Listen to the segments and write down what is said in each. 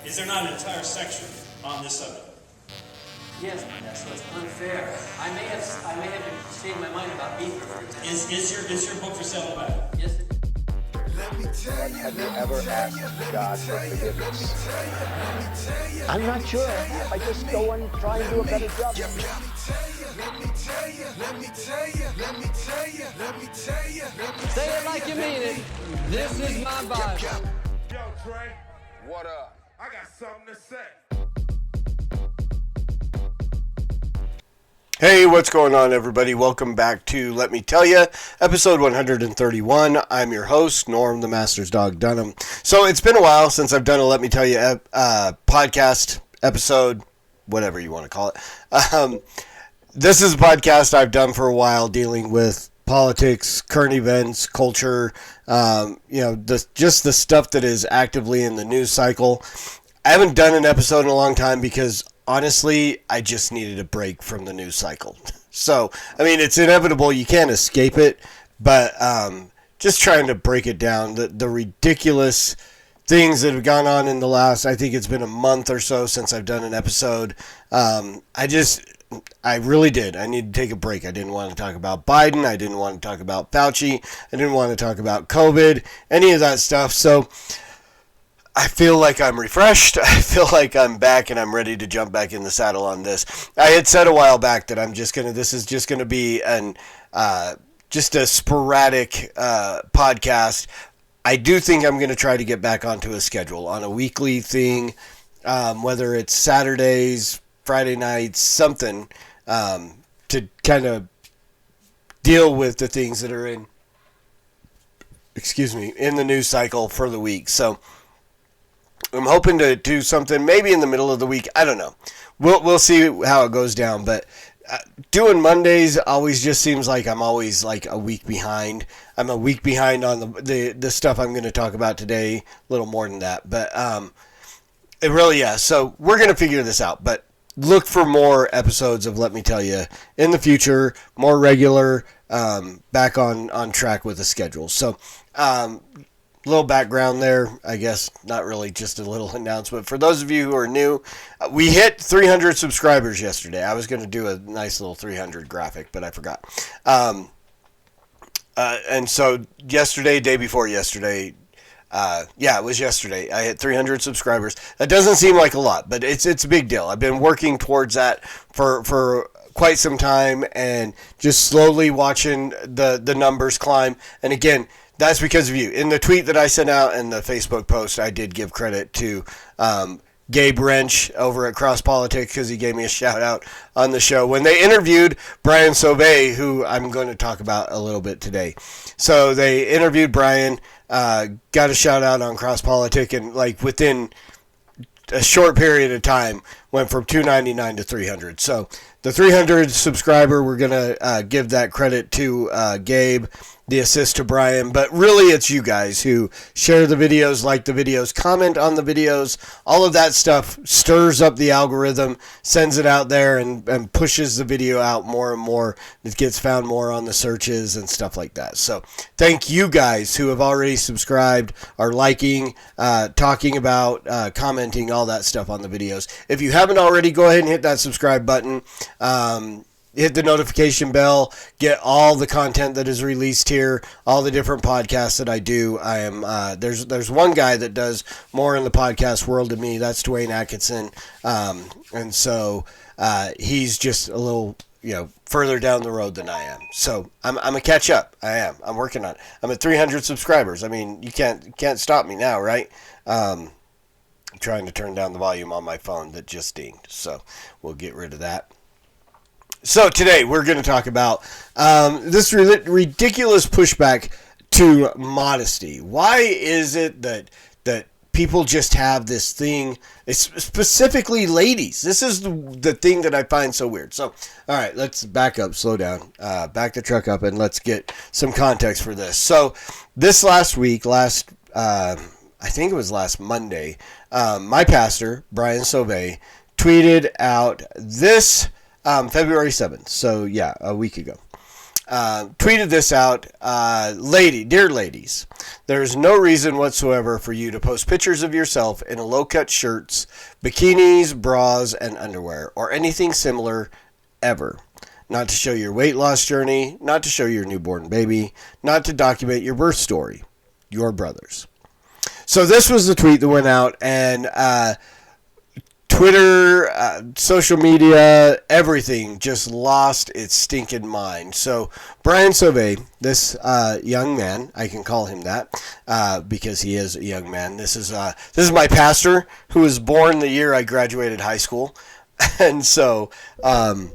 Is there not an entire section on this subject? Yes, so it's unfair. I may have changed my mind about ether, for example. Is your book for sale back? Yes, it is. Have you ever asked God for forgiveness? I'm not sure. I just go and try and do a better job. Let me tell you. Say it like you mean it. This is my Bible. Yo, Trey. What up? I got something to say. Hey, what's going on, everybody? Welcome back to Let Me Tell You, episode 131. I'm your host, Norm, the Master's Dog Dunham. So it's been a while since I've done a Let Me Tell You podcast episode, whatever you want to call it. This is a podcast I've done for a while dealing with politics, current events, culture, just the stuff that is actively in the news cycle. I haven't done an episode in a long time because honestly, I just needed a break from the news cycle. So, I mean, it's inevitable. You can't escape it. But just trying to break it down. The ridiculous things that have gone on in the last, I think it's been a month or so since I've done an episode. I really did. I need to take a break. I didn't want to talk about Biden. I didn't want to talk about Fauci. I didn't want to talk about COVID, any of that stuff. So I feel like I'm refreshed. I feel like I'm back and I'm ready to jump back in the saddle on this. I had said a while back that this is just going to be just a sporadic podcast. I do think I'm going to try to get back onto a schedule on a weekly thing, whether it's Saturdays, Friday nights, something to kind of deal with the things that are in the news cycle for the week. So I'm hoping to do something maybe in the middle of the week. I don't know. We'll see how it goes down. But doing Mondays always just seems like I'm always like a week behind. I'm a week behind on the stuff I'm going to talk about today. A little more than that. But it really, yeah. So we're going to figure this out. But look for more episodes of Let Me Tell You in the future, more regular, back on track with the schedule. So, little background there, I guess, not really, just a little announcement. For those of you who are new, we hit 300 subscribers yesterday. I was going to do a nice little 300 graphic, but I forgot. And so yesterday, day before yesterday, it was yesterday. I hit 300 subscribers. That doesn't seem like a lot, but it's a big deal. I've been working towards that for quite some time and just slowly watching the numbers climb. And again, that's because of you. In the tweet that I sent out and the Facebook post, I did give credit to Gabe Wrench over at Cross Politics because he gave me a shout out on the show when they interviewed Brian Sauve, who I'm going to talk about a little bit today. So they interviewed Brian, got a shout out on Cross Politics, and like within a short period of time went from 299 to 300. So the 300 subscriber, we're going to give that credit to Gabe, the assist to Brian, but really it's you guys who share the videos, like the videos, comment on the videos. All of that stuff stirs up the algorithm, sends it out there, and pushes the video out more and more. It gets found more on the searches and stuff like that. So thank you guys who have already subscribed, are liking, talking about, commenting, all that stuff on the videos. If you haven't already, go ahead and hit that subscribe button. Hit the notification bell, get all the content that is released here, all the different podcasts that I do. I am there's one guy that does more in the podcast world than me. That's Dwayne Atkinson, and so he's just a little further down the road than I am. So I'm a catch up. I'm working on it. I'm at 300 subscribers. I mean, you can't stop me now, right? I'm trying to turn down the volume on my phone that just dinged, so we'll get rid of that. So today we're going to talk about this ridiculous pushback to modesty. Why is it that people just have this thing, specifically ladies? This is the thing that I find so weird. So, all right, let's back up, slow down, back the truck up, and let's get some context for this. So this last week, I think it was last Monday, my pastor, Brian Sauve, tweeted out this February 7th, so yeah, a week ago. tweeted this out. Dear ladies, there is no reason whatsoever for you to post pictures of yourself in low-cut shirts, bikinis, bras, and underwear, or anything similar ever. Not to show your weight loss journey, not to show your newborn baby, not to document your birth story. Your brothers. So this was the tweet that went out, and Twitter, social media, everything just lost its stinking mind. So Brian Sauve, this young man, I can call him that because he is a young man. This is my pastor who was born the year I graduated high school, and so I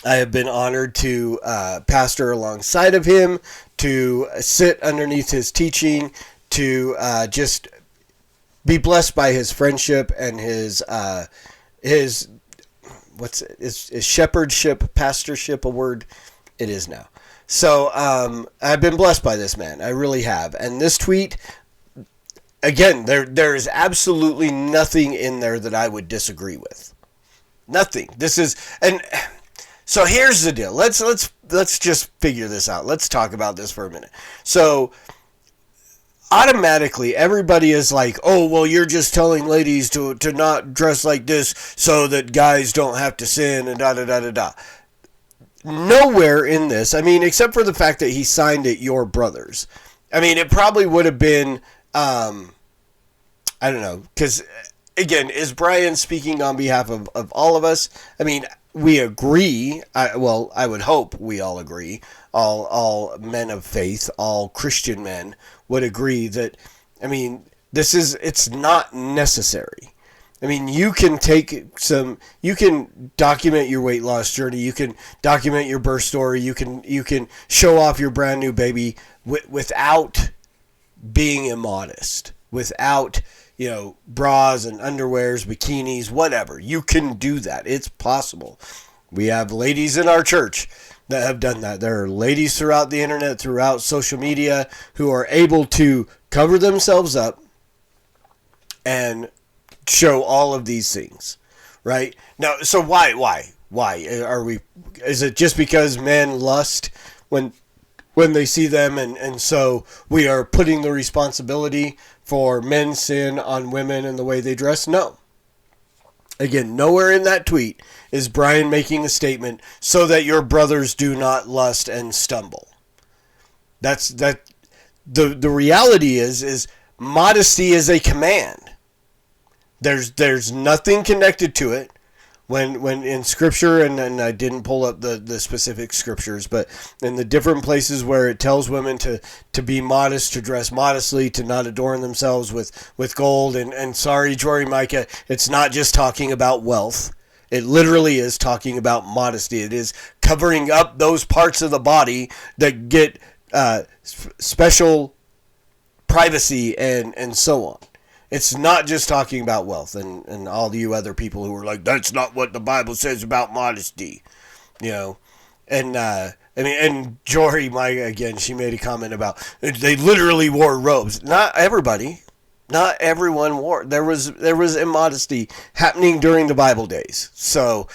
have been honored to pastor alongside of him, to sit underneath his teaching, to just be blessed by his friendship and his shepherdship, pastorship a word? It is now. So I've been blessed by this man. I really have. And this tweet, again, there is absolutely nothing in there that I would disagree with. Nothing. So here's the deal. Let's just figure this out. Let's talk about this for a minute. So automatically everybody is like, oh, well, you're just telling ladies to not dress like this so that guys don't have to sin and da-da-da-da-da. Nowhere in this, I mean, except for the fact that he signed it your brothers. I mean, it probably would have been, I don't know, because, again, is Brian speaking on behalf of all of us? I mean, we agree, I would hope we all agree, all men of faith, all Christian men would agree that, I mean, it's not necessary. I mean, you can document your weight loss journey, you can document your birth story, you can show off your brand new baby without being immodest, without, bras and underwears, bikinis, whatever. You can do that. It's possible. We have ladies in our church that have done that. There are ladies throughout the internet, throughout social media, who are able to cover themselves up and show all of these things, right? Now, so why are we? Is it just because men lust when they see them, and so we are putting the responsibility for men's sin on women and the way they dress? No. Again, nowhere in that tweet is Brian making a statement so that your brothers do not lust and stumble. The reality is modesty is a command. There's nothing connected to it. When in Scripture, and I didn't pull up the specific Scriptures, but in the different places where it tells women to be modest, to dress modestly, to not adorn themselves with gold, and sorry, Jory Micah, it's not just talking about wealth. It literally is talking about modesty. It is covering up those parts of the body that get special privacy and so on. It's not just talking about wealth, and all you other people who are like, that's not what the Bible says about modesty, and Jory, again, she made a comment about they literally wore robes. Not everybody, not everyone wore. There was immodesty happening during the Bible days. So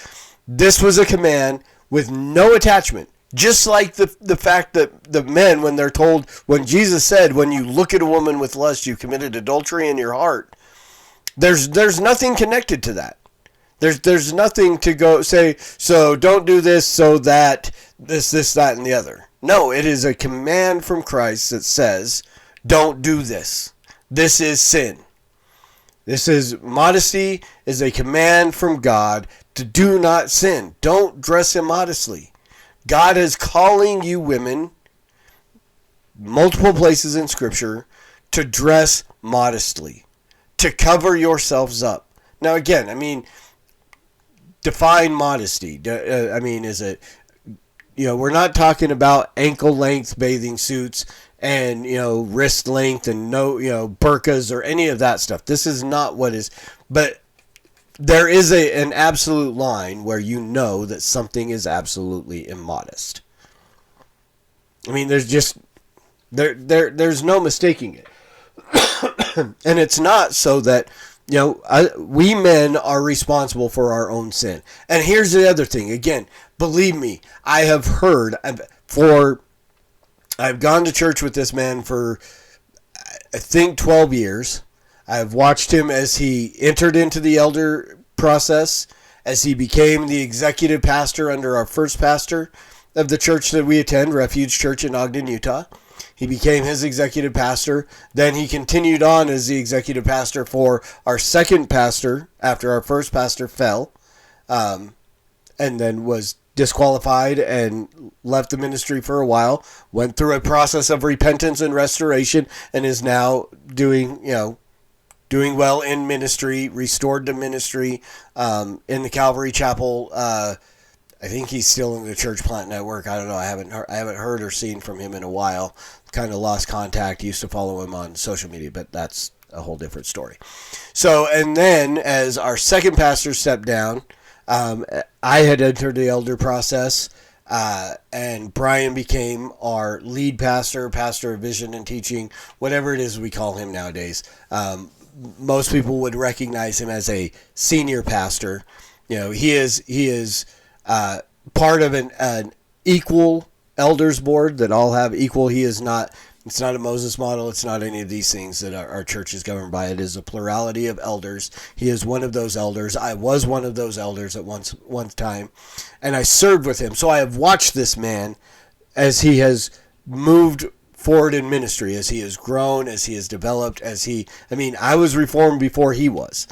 this was a command with no attachment. Just like the fact that the men, when they're told, when Jesus said, when you look at a woman with lust, you committed adultery in your heart, there's nothing connected to that. There's nothing to go say, so don't do this so that this, that, and the other. No, it is a command from Christ that says, don't do this. This is sin. Modesty is a command from God to do not sin. Don't dress immodestly. God is calling you women, multiple places in Scripture, to dress modestly, to cover yourselves up. Now, again, I mean, define modesty. Is it, we're not talking about ankle length bathing suits and, wrist length and burqas or any of that stuff. This is not what is, but there is an absolute line where you know that something is absolutely immodest. I mean, there's just there's no mistaking it. And it's not so that, we men are responsible for our own sin. And here's the other thing. Again, believe me, I have heard I've gone to church with this man for, I think, 12 years. I've watched him as he entered into the elder process, as he became the executive pastor under our first pastor of the church that we attend, Refuge Church in Ogden, Utah. He became his executive pastor. Then he continued on as the executive pastor for our second pastor after our first pastor fell, and then was disqualified and left the ministry for a while, went through a process of repentance and restoration, and is now doing well in ministry, restored to ministry in the Calvary Chapel. I think he's still in the Church Plant Network. I don't know. I haven't heard or seen from him in a while. Kind of lost contact. Used to follow him on social media, but that's a whole different story. So, and then as our second pastor stepped down, I had entered the elder process, and Brian became our lead pastor of vision and teaching, whatever it is we call him nowadays. Most people would recognize him as a senior pastor. He is part of an equal elders board that all have equal. It's not a Moses model. It's not any of these things that our church is governed by. It is a plurality of elders. He is one of those elders. I was one of those elders at one time, and I served with him. So I have watched this man as he has moved forward in ministry, as he has grown, as he has developed, I was reformed before he was.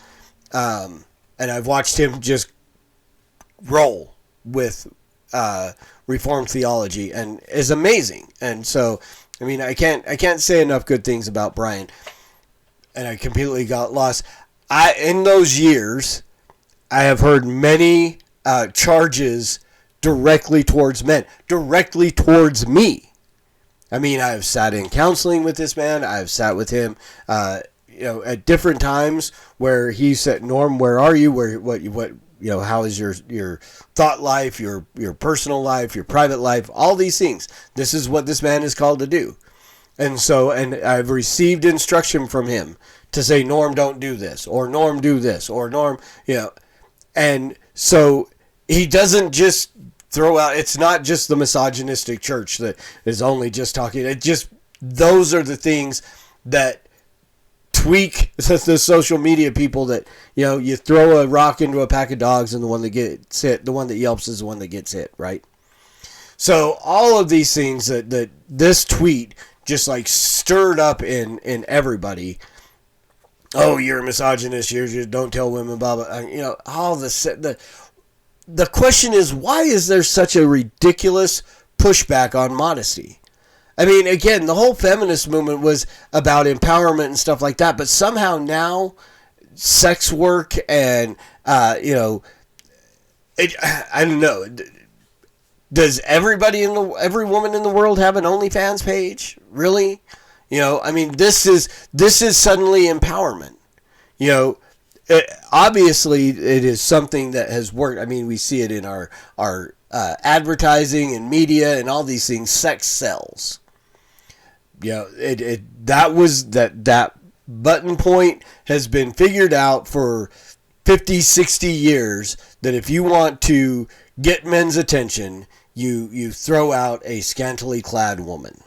And I've watched him just roll with Reformed theology, and is amazing. And so, I can't say enough good things about Brian, and I completely got lost. In those years, I have heard many charges directly towards men, directly towards me. I've sat in counseling with this man. I've sat with him, at different times where he said, "Norm, where are you? How is your thought life, your personal life, your private life, all these things. This is what this man is called to do." And I've received instruction from him to say, "Norm, don't do this," or "Norm, do this," or "Norm," And so he doesn't just throw out, it's not just the misogynistic church that is only just talking. Those are the things that tweak the social media people, that you throw a rock into a pack of dogs and the one that gets hit, the one that yelps is the one that gets hit, right? So all of these things that this tweet just stirred up in everybody. Oh, you're a misogynist, you just don't tell women, blah blah. All the question is, why is there such a ridiculous pushback on modesty? Again, the whole feminist movement was about empowerment and stuff like that, but somehow now sex work and, I don't know. Does every woman in the world have an OnlyFans page? Really? This is suddenly empowerment. Obviously it is something that has worked. We see it in our advertising and media and all these things. Sex sells. That button point has been figured out for 50, 60 years, that if you want to get men's attention, you throw out a scantily clad woman.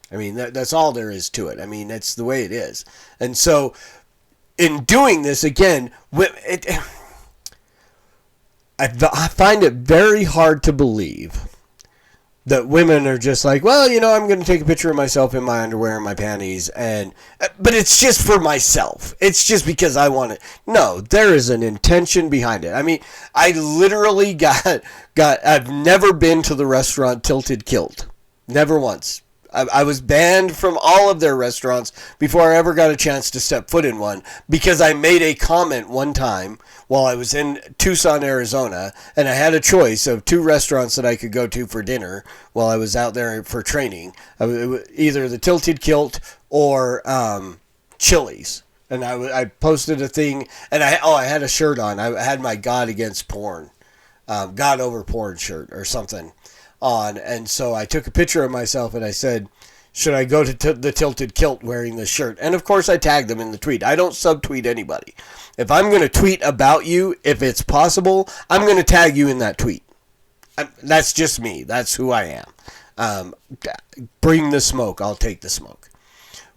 That's all there is to it. That's the way it is. And so in doing this, again, I find it very hard to believe that women are just I'm going to take a picture of myself in my underwear and my panties, but it's just for myself. It's just because I want it. No, there is an intention behind it. I literally I've never been to the restaurant Tilted Kilt. Never once. I was banned from all of their restaurants before I ever got a chance to step foot in one, because I made a comment one time while I was in Tucson, Arizona, and I had a choice of two restaurants that I could go to for dinner while I was out there for training. Either the Tilted Kilt or Chili's. And I posted a thing, and I had a shirt on. I had my God Against Porn, God Over Porn shirt or something on, and so I took a picture of myself and I said, should I go to the Tilted Kilt wearing this shirt? And of course I tagged them in the tweet. I don't subtweet anybody. If I'm going to tweet about you, if it's possible, I'm going to tag you in that tweet. That's just me. That's who I am. Bring the smoke. I'll take the smoke.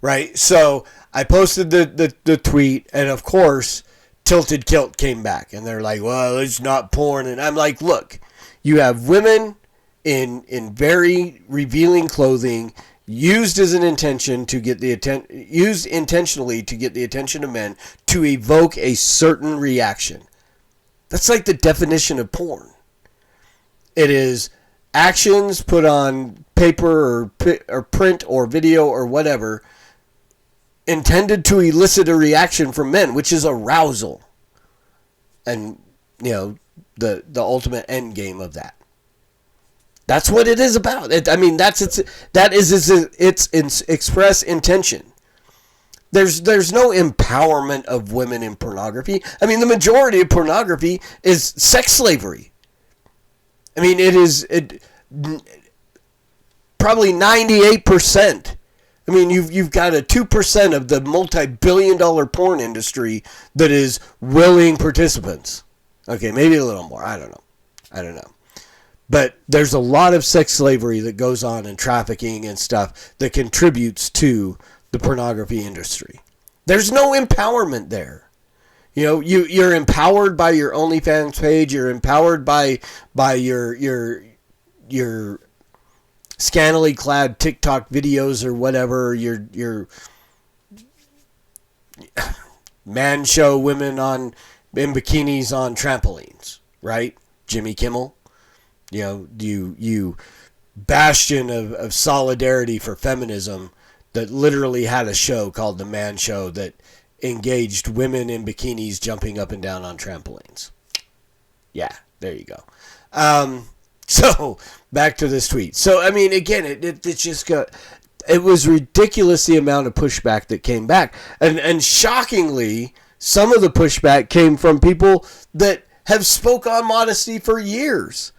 Right? So I posted the tweet, and of course, Tilted Kilt came back, and they're like, well, it's not porn. And I'm like, look, you have women in very revealing clothing used as an intention to get the used intentionally to get the attention of men to evoke a certain reaction. That's like the definition of porn. It is actions put on paper or print or video or whatever intended to elicit a reaction from men, which is arousal. And, you know, the ultimate end game of that. That's what it is about. That is its express intention. There's no empowerment of women in pornography. I mean, the majority of pornography is sex slavery. I mean, probably 98%. I mean, you've got a 2% of the multi-billion-dollar porn industry that is willing participants. Okay, maybe a little more. I don't know. But there's a lot of sex slavery that goes on and trafficking and stuff that contributes to the pornography industry. There's no empowerment there. You know, you're empowered by your OnlyFans page. You're empowered by your scantily clad TikTok videos or whatever. Your man show women in bikinis on trampolines, right? Jimmy Kimmel. You know, you bastion of solidarity for feminism that literally had a show called The Man Show that engaged women in bikinis jumping up and down on trampolines. Yeah, there you go. So, back to this tweet. So, I mean, again, it just got... It was ridiculous the amount of pushback that came back. And shockingly, some of the pushback came from people that have spoke on modesty for years.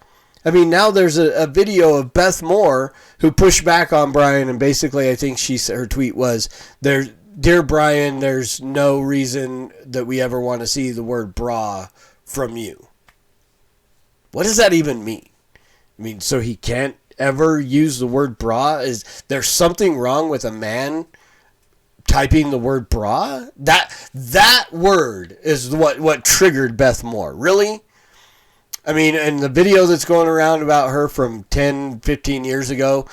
I mean, now there's a video of Beth Moore who pushed back on Brian, and basically I think her tweet was, Dear Brian, there's no reason that we ever want to see the word bra from you. What does that even mean? I mean, so he can't ever use the word bra? Is there something wrong with a man typing the word bra? That word is what triggered Beth Moore. Really? I mean, and the video that's going around about her from 10, 15 years ago,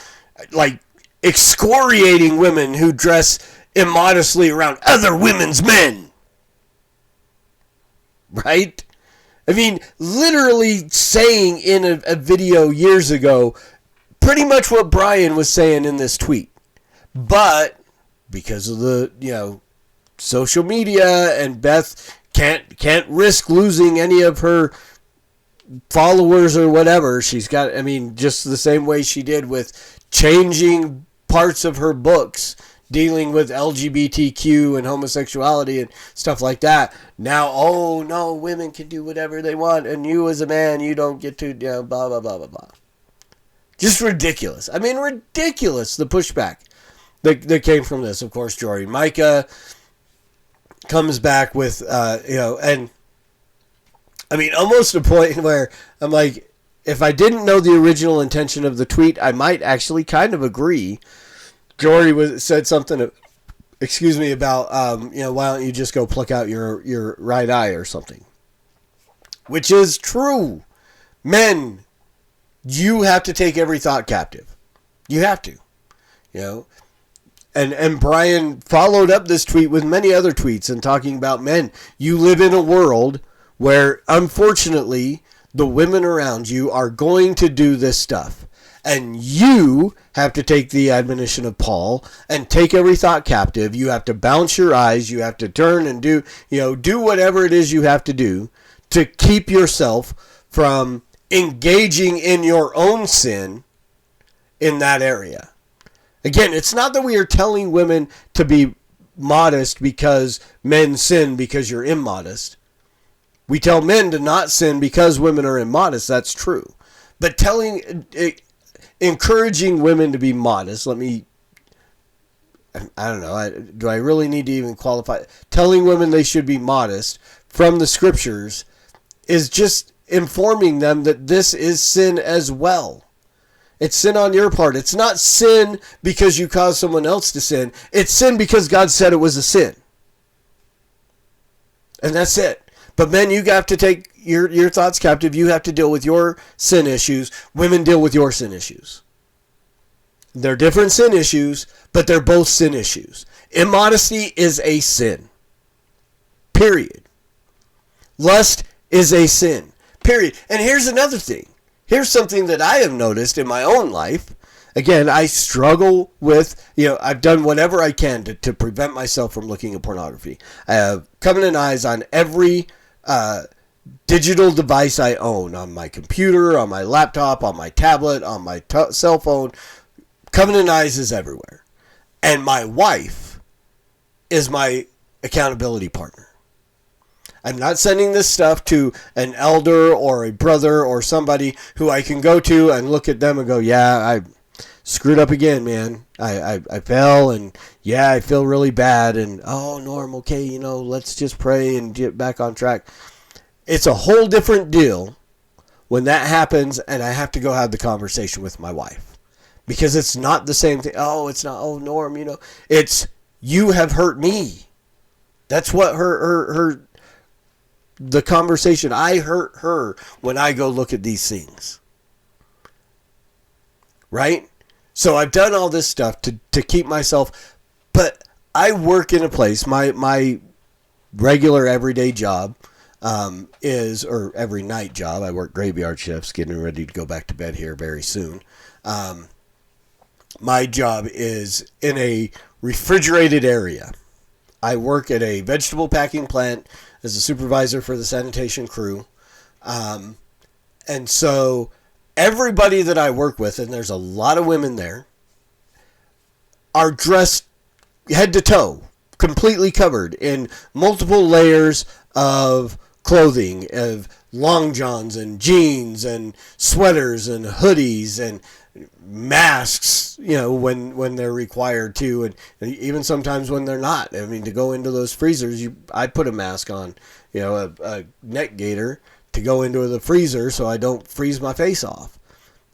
like excoriating women who dress immodestly around other women's men. Right? I mean, literally saying in a video years ago pretty much what Brian was saying in this tweet. But because of the, social media, and Beth can't risk losing any of her followers or whatever. She's got, just the same way she did with changing parts of her books dealing with LGBTQ and homosexuality and stuff like that. Now, oh no, women can do whatever they want, and you as a man, you don't get to, blah, blah, blah, blah, blah. Just ridiculous. Ridiculous, the pushback that came from this. Of course, Jory Micah comes back with, and almost a point where I'm like, if I didn't know the original intention of the tweet, I might actually kind of agree. Jory said something, about, why don't you just go pluck out your right eye or something? Which is true. Men, you have to take every thought captive. You have to, And Brian followed up this tweet with many other tweets and talking about men. You live in a world where, unfortunately, the women around you are going to do this stuff. And you have to take the admonition of Paul and take every thought captive. You have to bounce your eyes. You have to turn and do whatever it is you have to do to keep yourself from engaging in your own sin in that area. Again, it's not that we are telling women to be modest because men sin because you're immodest. We tell men to not sin because women are immodest. That's true. But encouraging women to be modest, I don't know, do I really need to even qualify? Telling women they should be modest from the scriptures is just informing them that this is sin as well. It's sin on your part. It's not sin because you caused someone else to sin. It's sin because God said it was a sin. And that's it. But men, you have to take your thoughts captive. You have to deal with your sin issues. Women deal with your sin issues. They're different sin issues, but they're both sin issues. Immodesty is a sin. Period. Lust is a sin. Period. And here's another thing. Here's something that I have noticed in my own life. Again, I struggle with, I've done whatever I can to prevent myself from looking at pornography. I have covenant eyes on every digital device I own, on my computer, on my laptop, on my tablet, on my cell phone. Covenant eyes is everywhere. And my wife is my accountability partner. I'm not sending this stuff to an elder or a brother or somebody who I can go to and look at them and go, yeah, I screwed up again, man. I fell, and yeah, I feel really bad. And, oh, Norm, okay, let's just pray and get back on track. It's a whole different deal when that happens and I have to go have the conversation with my wife. Because it's not the same thing. Oh, it's not, oh, Norm, it's, you have hurt me. That's what the conversation. I hurt her when I go look at these things. Right? So I've done all this stuff to keep myself, but I work in a place, my regular everyday job or every night job. I work graveyard shifts, getting ready to go back to bed here very soon. My job is in a refrigerated area. I work at a vegetable packing plant as a supervisor for the sanitation crew. And so everybody that I work with, and there's a lot of women there, are dressed head to toe, completely covered in multiple layers of clothing, of long johns and jeans and sweaters and hoodies and masks, when they're required to, and even sometimes when they're not. I mean, to go into those freezers, I put a mask on, a neck gaiter to go into the freezer so I don't freeze my face off.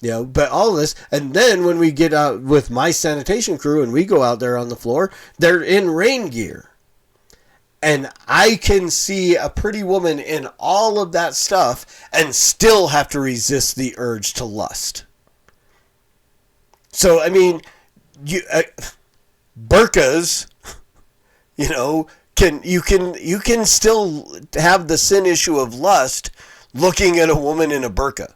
But all this, and then when we get out with my sanitation crew and we go out there on the floor, they're in rain gear. And I can see a pretty woman in all of that stuff and still have to resist the urge to lust. So, I mean, burqas, you can still have the sin issue of lust looking at a woman in a burqa.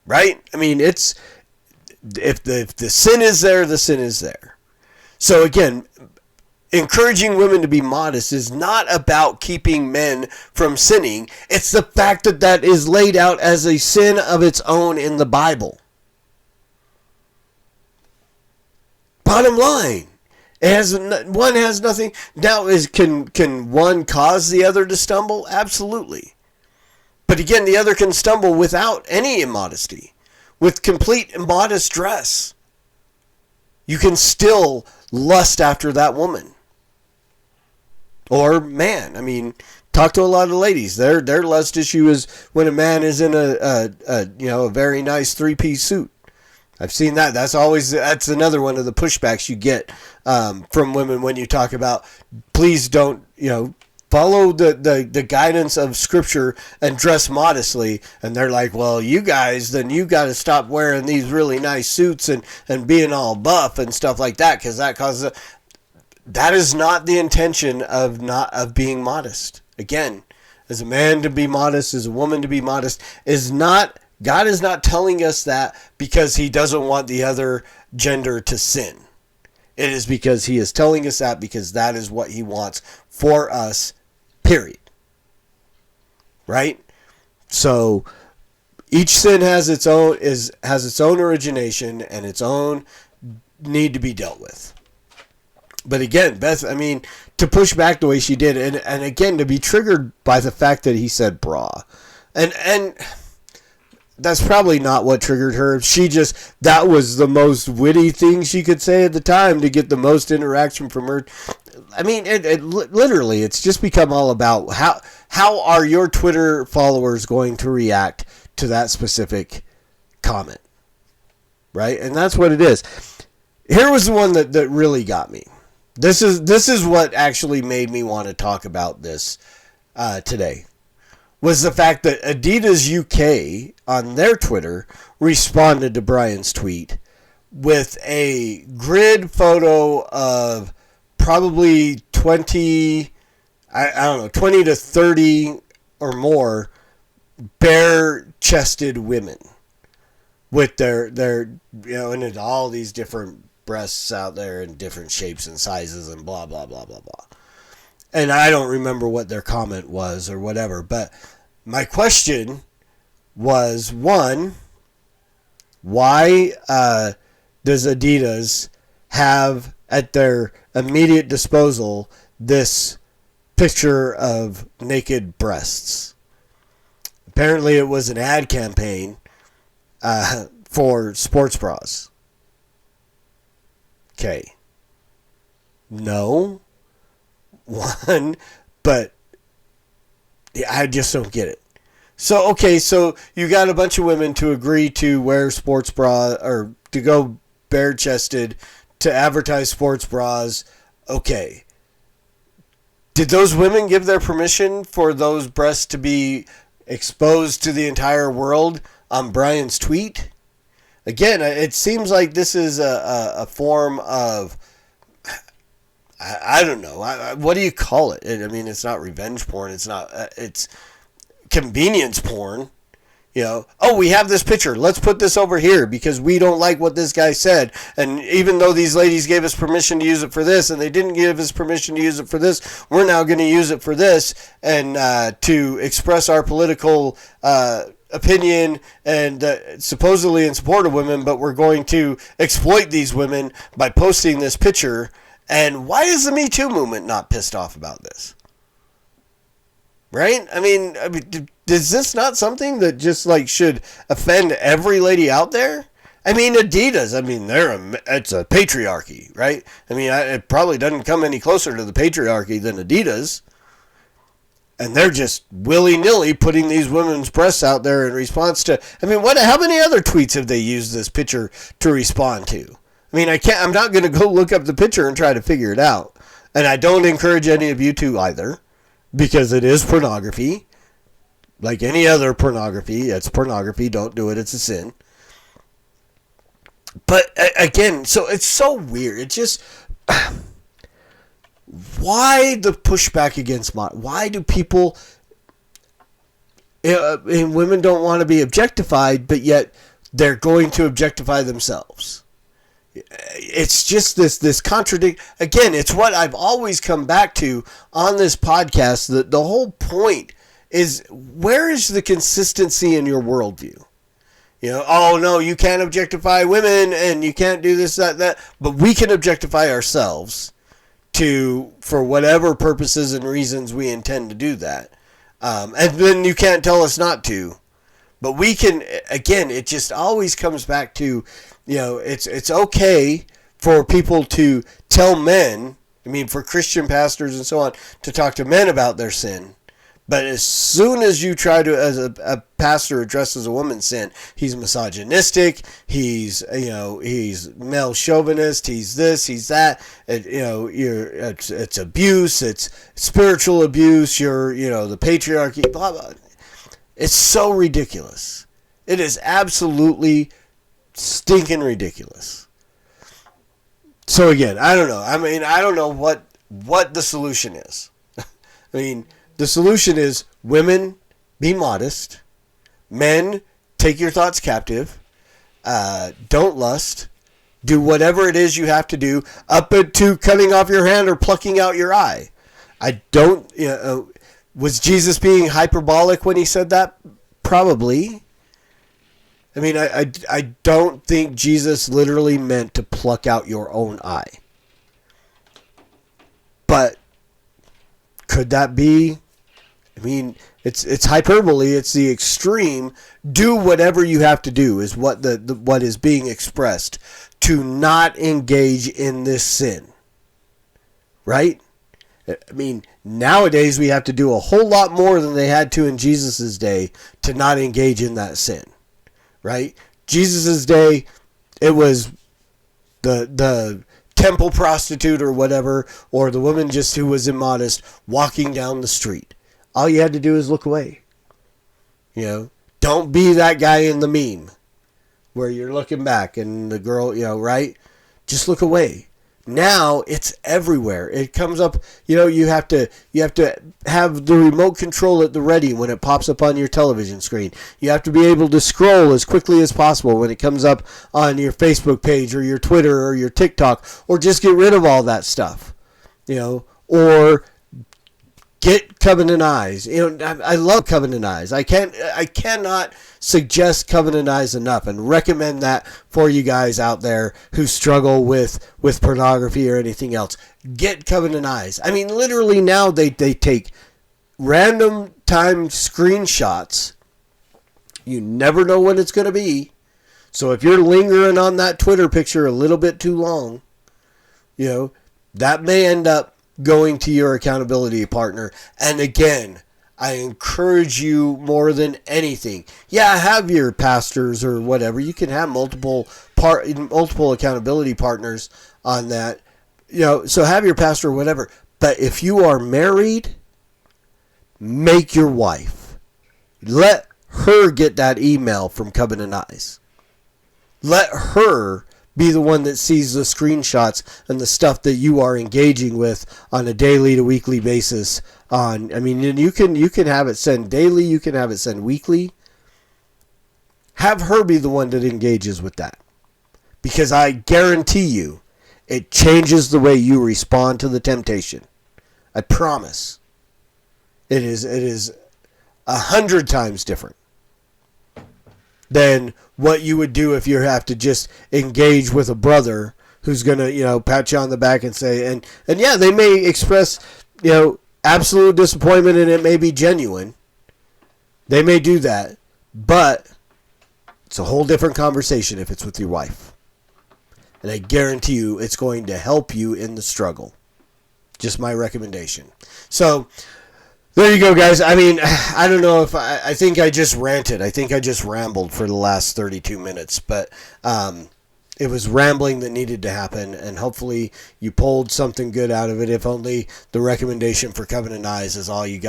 Right? I mean, it's, if the sin is there, the sin is there. So again, encouraging women to be modest is not about keeping men from sinning. It's the fact that is laid out as a sin of its own in the Bible. Bottom line, one has nothing. Now, can one cause the other to stumble? Absolutely. But again, the other can stumble without any immodesty, with complete immodest dress. You can still lust after that woman or man. I mean, talk to a lot of ladies. Their lust issue is when a man is in a very nice 3-piece suit. I've seen that. That's another one of the pushbacks you get from women when you talk about, please don't, follow the guidance of Scripture and dress modestly. And they're like, well, you guys, then you got to stop wearing these really nice suits and being all buff and stuff like that, because that causes that is not the intention of being modest. Again, as a man to be modest, as a woman to be modest, God is not telling us that because he doesn't want the other gender to sin. It is because he is telling us that because that is what he wants for us, period. Right? So each sin has its own origination and its own need to be dealt with. But again, Beth, I mean, to push back the way she did, and again, to be triggered by the fact that he said bra. And that's probably not what triggered her. That was the most witty thing she could say at the time to get the most interaction from her. I mean, it literally, it's just become all about how are your Twitter followers going to react to that specific comment. right? And that's what it is. Here was the one that really got me. This is what actually made me want to talk about this today. Was the fact that Adidas UK on their Twitter responded to Brian's tweet with a grid photo of probably 20 to 30 or more bare-chested women with their and all these different breasts out there in different shapes and sizes and blah, blah, blah, blah, blah. And I don't remember what their comment was or whatever, but my question was, one, why does Adidas have at their immediate disposal this picture of naked breasts? Apparently it was an ad campaign for sports bras. Okay. No. One, but I just don't get it. So, okay, so you got a bunch of women to agree to wear sports bra or to go bare-chested to advertise sports bras. Okay. Did those women give their permission for those breasts to be exposed to the entire world on Brian's tweet? Again, it seems like this is a form of, I don't know. What do you call it? I mean, it's not revenge porn. It's not. It's convenience porn. You know, oh, we have this picture. Let's put this over here because we don't like what this guy said. And even though these ladies gave us permission to use it for this, and they didn't give us permission to use it for this, we're now going to use it for this and to express our political opinion and supposedly in support of women, but we're going to exploit these women by posting this picture. And why is the Me Too movement not pissed off about this? Right? I mean, is this not something that just like should offend every lady out there? I mean, Adidas, I mean, it's a patriarchy, right? I mean, it probably doesn't come any closer to the patriarchy than Adidas. And they're just willy-nilly putting these women's breasts out there in response to, I mean, how many other tweets have they used this picture to respond to? I mean, I'm not going to go look up the picture and try to figure it out. And I don't encourage any of you to either, because it is pornography. Like any other pornography, it's pornography. Don't do it. It's a sin. But again, so it's so weird. It just, why the pushback against why do people, and women don't want to be objectified, but yet they're going to objectify themselves? It's just this contradict. Again, it's what I've always come back to on this podcast. That the whole point is, where is the consistency in your worldview? You know, oh no, you can't objectify women and you can't do this, that, but we can objectify ourselves for whatever purposes and reasons we intend to do that. And then you can't tell us not to. But we can, again, it just always comes back to, you know, it's okay for people to tell men, I mean, for Christian pastors and so on, to talk to men about their sin. But as soon as you try to, as a pastor addresses a woman's sin, he's misogynistic, he's male chauvinist, he's this, he's that, it's abuse, it's spiritual abuse, the patriarchy, blah, blah. It's so ridiculous. It is absolutely stinking ridiculous. So again, I don't know. I mean, I don't know what the solution is. I mean, the solution is women, be modest. Men, take your thoughts captive. Don't lust. Do whatever it is you have to do, up to cutting off your hand or plucking out your eye. I don't, was Jesus being hyperbolic when he said that? Probably. I mean, I don't think Jesus literally meant to pluck out your own eye. But could that be? I mean, it's hyperbole. It's the extreme. Do whatever you have to do is what what is being expressed to not engage in this sin. Right? I mean, nowadays we have to do a whole lot more than they had to in Jesus' day to not engage in that sin. Right? Jesus' day, it was the temple prostitute or whatever, or the woman just who was immodest walking down the street. All you had to do is look away. You know, don't be that guy in the meme where you're looking back and the girl, you know, right? Just look away. Now it's everywhere. It comes up, you know, you have to have the remote control at the ready when it pops up on your television screen. You have to be able to scroll as quickly as possible when it comes up on your Facebook page or your Twitter or your TikTok, or just get rid of all that stuff, you know, or get Covenant Eyes. You know, I love Covenant Eyes. I cannot suggest Covenant Eyes enough and recommend that for you guys out there who struggle with pornography or anything else. Get Covenant Eyes. I mean, literally now they take random time screenshots. You never know when it's going to be. So if you're lingering on that Twitter picture a little bit too long, you know, that may end up going to your accountability partner. And again, I encourage you more than anything. Yeah, have your pastors or whatever. You can have multiple accountability partners on that. You know, so have your pastor or whatever. But if you are married, make your wife. Let her get that email from Covenant Eyes. Let her be the one that sees the screenshots and the stuff that you are engaging with on a daily to weekly basis. I mean, you can have it sent daily, you can have it sent weekly. Have her be the one that engages with that. Because I guarantee you, it changes the way you respond to the temptation. I promise. It is 100 times different than what you would do if you have to just engage with a brother who's going to, you know, pat you on the back and say, and yeah, they may express, you know, absolute disappointment, and it may be genuine. They may do that, but it's a whole different conversation if it's with your wife. And I guarantee you it's going to help you in the struggle. Just my recommendation. So there you go, guys. I mean, I don't know if I think I just ranted. I think I just rambled for the last 32 minutes, but it was rambling that needed to happen, and hopefully you pulled something good out of it. If only the recommendation for Covenant Eyes is all you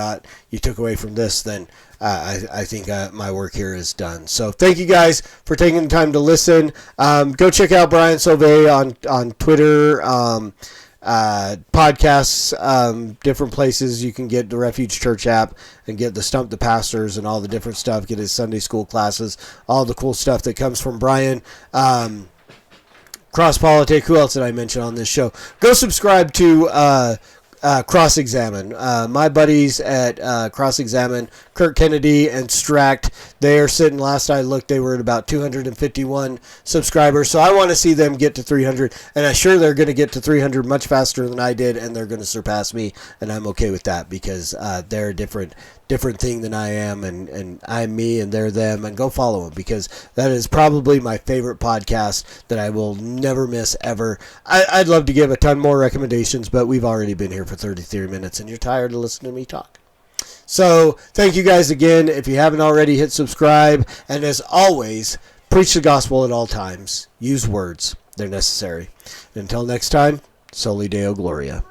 took away from this, then I think my work here is done. So thank you guys for taking the time to listen. Go check out Brian Sauve on Twitter, podcasts, different places. You can get the Refuge Church app and get the Stump the Pastors and all the different stuff, get his Sunday school classes, all the cool stuff that comes from Brian. Cross Politic, who else did I mention on this show? Go subscribe to Cross Examine. My buddies at Cross Examine, Kirk Kennedy and Stract, they are sitting, last I looked, they were at about 251 subscribers. So I want to see them get to 300, and I'm sure they're going to get to 300 much faster than I did, and they're going to surpass me, and I'm okay with that because they're a different thing than I am, and I'm me and they're them, and go follow them because that is probably my favorite podcast that I will never miss ever. I'd love to give a ton more recommendations, but we've already been here for 33 minutes and you're tired of listening to me talk. So thank you guys again. If you haven't already, hit subscribe, and as always, preach the gospel at all times. Use words. They're necessary. And until next time, Soli Deo Gloria.